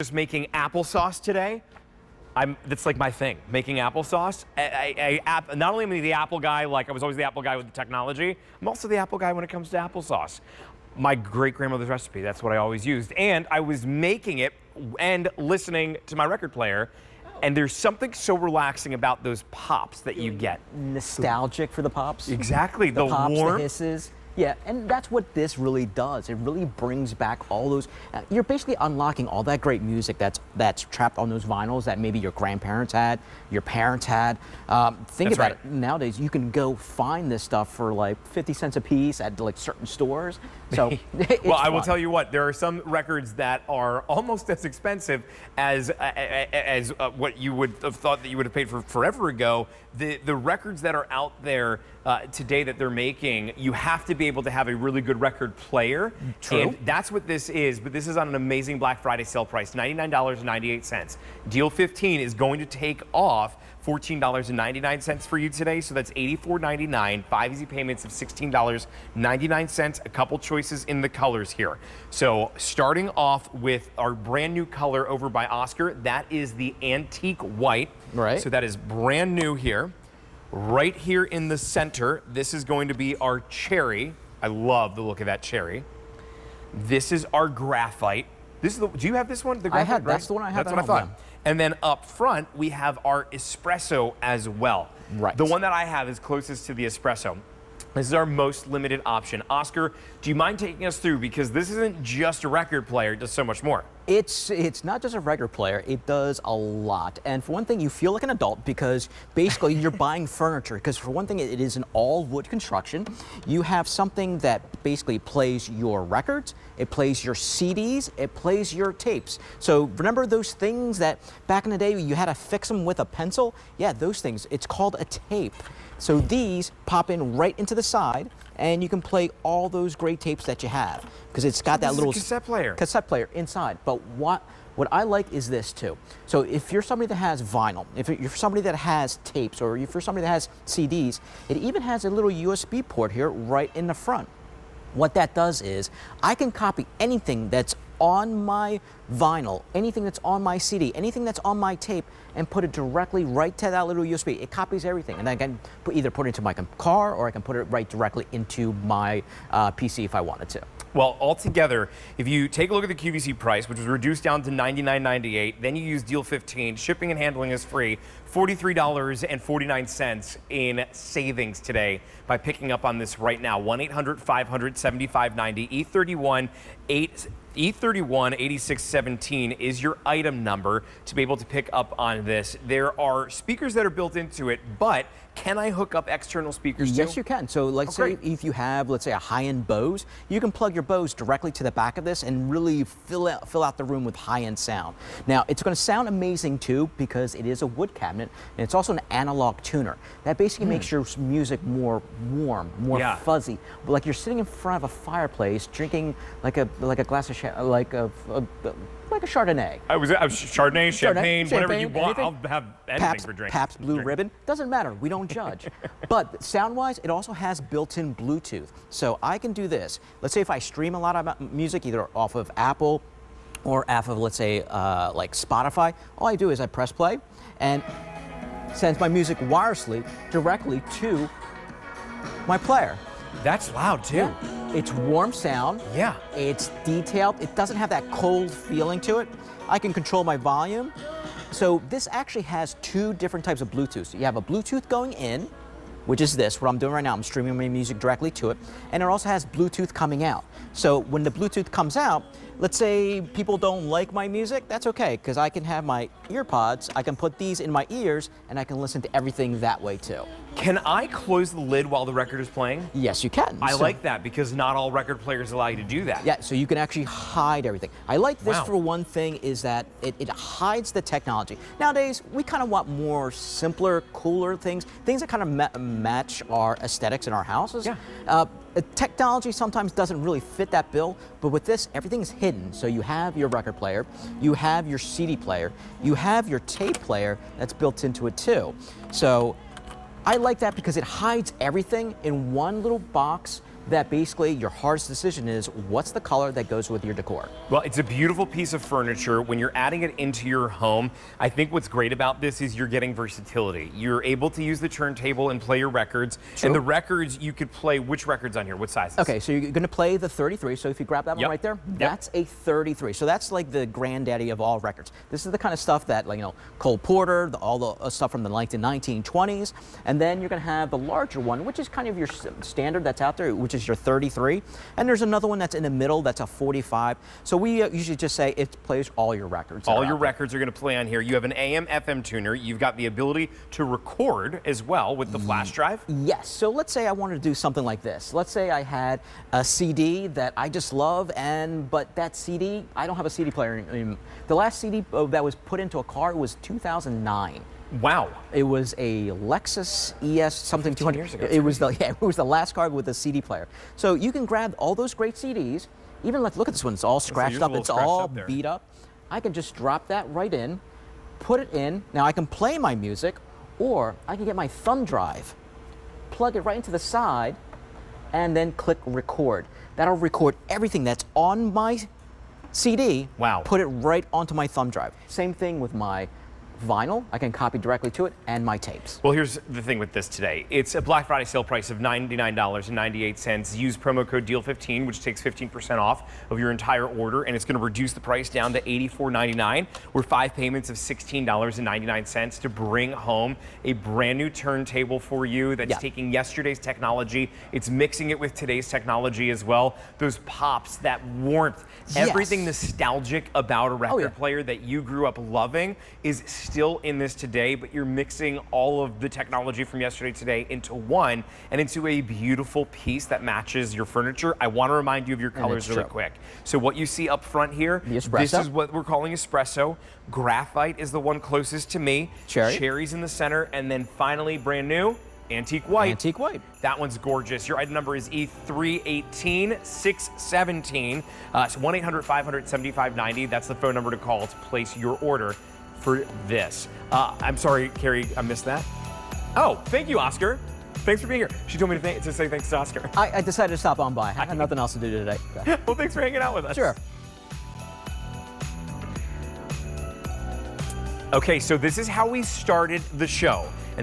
Just making applesauce today. That's like my thing, making applesauce. Not only am I the Apple guy, like I was always the Apple guy with the technology, I'm also the Apple guy when it comes to applesauce. My great-grandmother's recipe, that's what I always used. And I was making it and listening to my record player, and there's something so relaxing about those pops that you get. Nostalgic for the pops. Exactly, The pops, warmth. the hisses. Yeah, and that's what this really does. It really brings back all those. You're basically unlocking all that great music that's trapped on those vinyls that maybe your grandparents had, your parents had. Think about it. Nowadays, you can go find this stuff for like 50 cents a piece at like certain stores. So, well, I will tell you what. There are some records that are almost as expensive as what you would have thought that you would have paid for forever ago. The records that are out there today that they're making, you have to be able to have a really good record player. True. And that's what this is, but this is on an amazing Black Friday sale price, $99.98. Deal 15 is going to take off $14.99 for you today, so that's $84.99, 5 easy payments of $16.99, a couple choices in the colors here. So starting off with our brand new color over by Oscar, that is the antique white. Right. So that is brand new here. Right here in the center, this is going to be our cherry. I love the look of that cherry. This is our graphite. This is do you have this one? The graphite, I have. right? That's the one I have. That's what I thought. And then up front, we have our espresso as well. Right. The one that I have is closest to the espresso. This is our most limited option. Oscar, do you mind taking us through? Because this isn't just a record player, it does so much more. It's not just a record player, it does a lot. And for one thing, you feel like an adult because basically you're buying furniture. Because for one thing, it is an all wood construction. You have something that basically plays your records, it plays your CDs, it plays your tapes. So remember those things that back in the day you had to fix them with a pencil? Yeah, those things, it's called a tape. So these pop in right into the side, and you can play all those great tapes that you have because it's got that little cassette player inside. But what I like is this too. So if you're somebody that has vinyl, if you're somebody that has tapes, or if you're somebody that has CDs, it even has a little USB port here right in the front. What that does is I can copy anything that's on my vinyl, anything that's on my CD, anything that's on my tape, and put it directly right to that little USB. It copies everything, and I can either put it into my car or I can put it right directly into my PC if I wanted to. Well, altogether, if you take a look at the QVC price, which was reduced down to $99.98, then you use Deal 15, shipping and handling is free, $43.49 in savings today by picking up on this right now. 1-800-500-7590, E31-8617 is your item number to be able to pick up on this. There are speakers that are built into it, but can I hook up external speakers too? Yes, you can. So let's say if you have, let's say, a high-end Bose, you can plug your Bose directly to the back of this and really fill out the room with high-end sound. Now, it's going to sound amazing too because it is a wood cabinet, and it's also an analog tuner. That basically makes your music more warm, more fuzzy. Like you're sitting in front of a fireplace drinking like a glass of like a Chardonnay. I was Chardonnay, champagne, whatever you want. Anything. I'll have anything for drinking. Pabst Blue Ribbon. Doesn't matter. We don't judge. But sound-wise, it also has built-in Bluetooth. So I can do this. Let's say if I stream a lot of music, either off of Apple or off of, let's say, like Spotify, all I do is I press play and sends my music wirelessly directly to my player. That's loud too. Yeah. It's warm sound. Yeah. It's detailed. It doesn't have that cold feeling to it. I can control my volume. So this actually has two different types of Bluetooth. So you have a Bluetooth going in, which is this, what I'm doing right now. I'm streaming my music directly to it. And it also has Bluetooth coming out. So when the Bluetooth comes out, let's say people don't like my music, that's okay, because I can have my ear pods, I can put these in my ears, and I can listen to everything that way too. Can I close the lid while the record is playing? Yes, you can. I like that because not all record players allow you to do that. Yeah, so you can actually hide everything. I like this for one thing is that it hides the technology. Nowadays, we kind of want more simpler, cooler things that kind of match our aesthetics in our houses. Yeah. Technology sometimes doesn't really fit that bill, but with this, everything is hidden. So you have your record player, you have your CD player, you have your tape player that's built into it too. So I like that because it hides everything in one little box that basically your hardest decision is what's the color that goes with your decor. Well, it's a beautiful piece of furniture. When you're adding it into your home, I think what's great about this is you're getting versatility. You're able to use the turntable and play your records. True. And the records, you could play which records on here? What sizes? Okay, so you're going to play the 33. So if you grab that one right there, that's a 33. So that's like the granddaddy of all records. This is the kind of stuff that, like, you know, Cole Porter, all the stuff from the 1920s. And then you're going to have the larger one, which is kind of your standard that's out there, which is your 33. And there's another one that's in the middle that's a 45. So we usually just say it plays all your records. All your records are going to play on here. You have an AM FM tuner. You've got the ability to record as well with the flash drive. Yes. So let's say I wanted to do something like this. Let's say I had a CD that I just love, but that CD, I don't have a CD player. The last CD that was put into a car was 2009. Wow. It was a Lexus ES something 200 years ago. It was it was the last car with a CD player. So you can grab all those great CDs. Even look at this one. It's all scratched up. It's all beat up. I can just drop that right in, put it in. Now I can play my music, or I can get my thumb drive, plug it right into the side, and then click record. That'll record everything that's on my CD. Wow. Put it right onto my thumb drive. Same thing with my vinyl. I can copy directly to it, and my tapes. Well, here's the thing with this today. It's a Black Friday sale price of $99.98. Use promo code DEAL15, which takes 15% off of your entire order, and it's going to reduce the price down to $84.99, or 5 payments of $16.99 to bring home a brand new turntable for you that's taking yesterday's technology. It's mixing it with today's technology as well. Those pops, that warmth, everything nostalgic about a record player that you grew up loving is still in this today, but you're mixing all of the technology from yesterday today into one and into a beautiful piece that matches your furniture. I want to remind you of your colors really quick. So what you see up front here, this is what we're calling espresso. Graphite is the one closest to me. Cherry's in the center, and then finally, brand new, antique white. Antique white. That one's gorgeous. Your item number is E318617. It's 1-800-500-7590. That's the phone number to call to place your order for this. I'm sorry, Carrie, I missed that. Oh, thank you, Oscar. Thanks for being here. She told me to say thanks to Oscar. I decided to stop on by. I had nothing else to do today. Well, thanks for hanging out with us. Sure. Okay, so this is how we started the show.